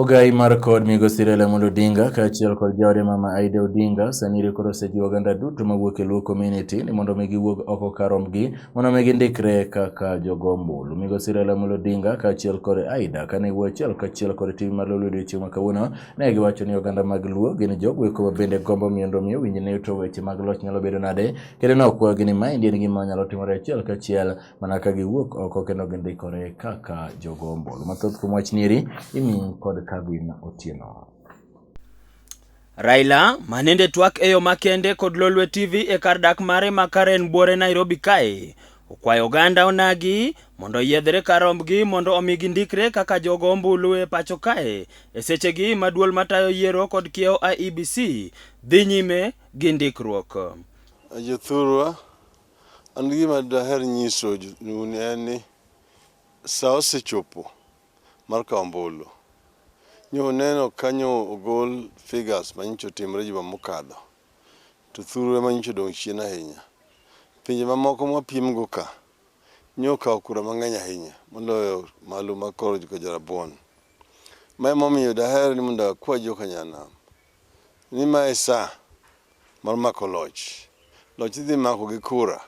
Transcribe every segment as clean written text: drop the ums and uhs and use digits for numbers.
Ogai mar kod migosi Raila Amolo Odinga kaachiel kod jaode mama Aida Odinga sani koro osejiwo oganda duto mawuok e Luo community ni mondo giwuog oko kar rombgi mondo gindikre kaka jogo ombulu. Migosi Raila Amolo Odinga kaachiel kod Aida kane wuoyo achiel kod TV mar Luo odiochieng' ma kawuono ne giwacho ni oganda mag Luo gin jogo eko bende gombo mondo winj ne to weche mag loch nyalo bedo nade kendo ne okwagi ni maendi en gima nyalo timore achiel kachiel mana ka giwuok oko kendo gindikore kaka jogo ombulu. Mathoth kuom wach nieri imi kod Kevin Otieno. Raila manende twak eyo makende kod Lolwe TV e kar dak mare ma Karen Buore Nairobi kae okwayo oganda onagi mondo yiedhre kar rombgi mondo omigi ndikre kaka jogo ombulu e pacho kae e sechegi maduol matayo yiero kod kiewo IEBC dhi nyime gi ndikruok. Jothurwa, an gima daher nyiso en ni sa osechopo mar kawo ombulu. Nyo neno kanyo ogol figures manyicho timre juma mokadho to thurwe manyicho dong' chien ahinya. Pinje mamoko mwapiem go ka nyo kawo kura mang'eny ahinya moloyo malo ma koro Jarabon. Mae momiyo daher ni mondo akwa joka nyanam ni mae sa mar mako loch idhi mako gi kura.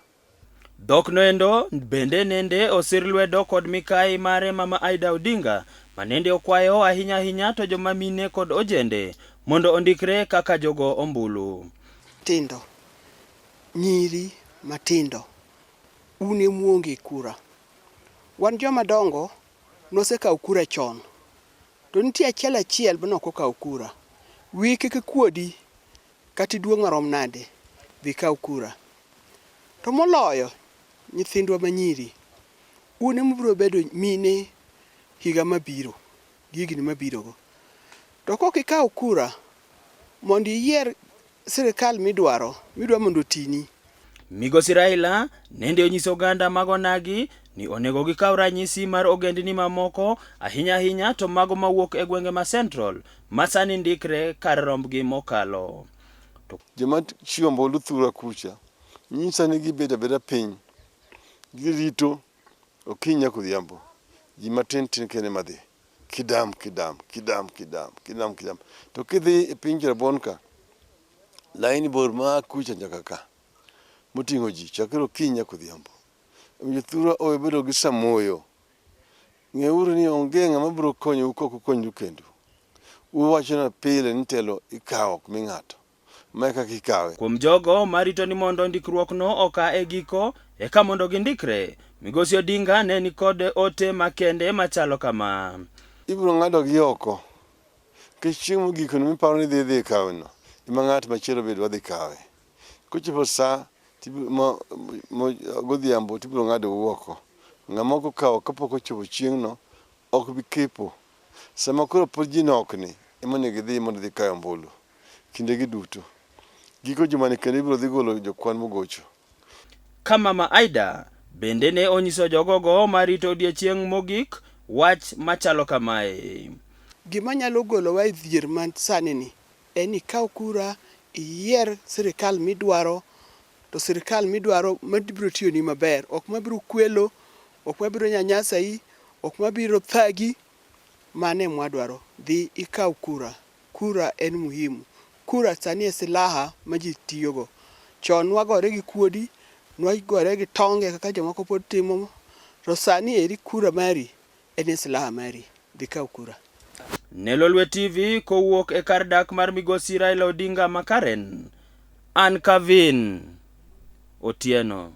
Dhok noendo bende nende osir lwedo kod mikai mare mama Aida Odinga manende okwayo ahinya to joma mine kod ojende mondo ondikre kaka jogo ombulu. Tindo, nyiri matindo, une muonge kura. Wan joma dongo nosekawo kura chon. To nitie achiel bano kokawo kura. Wiki kuodi kati duong' marom nade dhi kawo kura. To moloyo nyithindwa manyiri, une mubiro bedo mine higa mabiro, gigni mabirogo. To kok ikawo kura mondo iyier sirikal midwa mondo tini. Migosi Raila nende onyiso oganda magonagi ni onego gikaw ranyisi mar ogendni mamoko ahinya to mago mawuok e gwenge ma Central masani ndikre kar rombgi mokalo. Joma chiwo ombulu thura kucha nyisa ni gibeda piny girito okinya kodhiambo ji matin kene madhi kidam to kidhi e piny Jarabon ka laini bor ma kucha nyaka ka moting'o ji chakre okinya kodhiambo. Jothura owe bedo gi samoyo, ng'euru ni onge ng'ama biro konyou kok ukonyu kendo. Uwacho na pile ni telo ikawo mi ng'ato mae kaka ikawe. Kuom jogo marito ni mondo ndikruok no oka e giko eka mondo gindikre, Migosi Odinga ne ni kod ote makende machalo kama. Ibiro ng'ado gi oko chieng' giko ni miparo ni dhi kawe no ima ng'at machielo bedo dhi kawe. Kochopo sa godhiambo tibiro ng'ado oko. Ng'amoko kawo kapok ochopo chieng' no ok bi kepo. Sama koro pod ji nok ni ema ne gidhi mondo dhi kawo ombulu kinde gi duto. Giko juma ni kendo ibiro dhi golo jokwan mogocho. Kama mama Aida bende ne onyiso jogogo marito odiechieng' mogik wach machalo kamae. Gima nyalo golowa e dhier man sani ni en ni kaw kura iyier sirikal midwaro to sirikal midwaro mabiro tiyo ni maber, ok mabiro kwelo, ok mabiro nyanyasai, ok mabiro thagi. Mane mwadwaro dhi ikaw kura. Kura en muhimu. Kura sani e silaha ma ji tiyogo. Chon wagore gi kuodi, nwagore gi tonge kaka jomoko pod timo. To sani eri kura mari en silaha mari. Dhi kaw kura. Ne Lolwe TV kowuok e kar dak mar Migosi Raila Odinga ma Karen, an Kevin Otieno.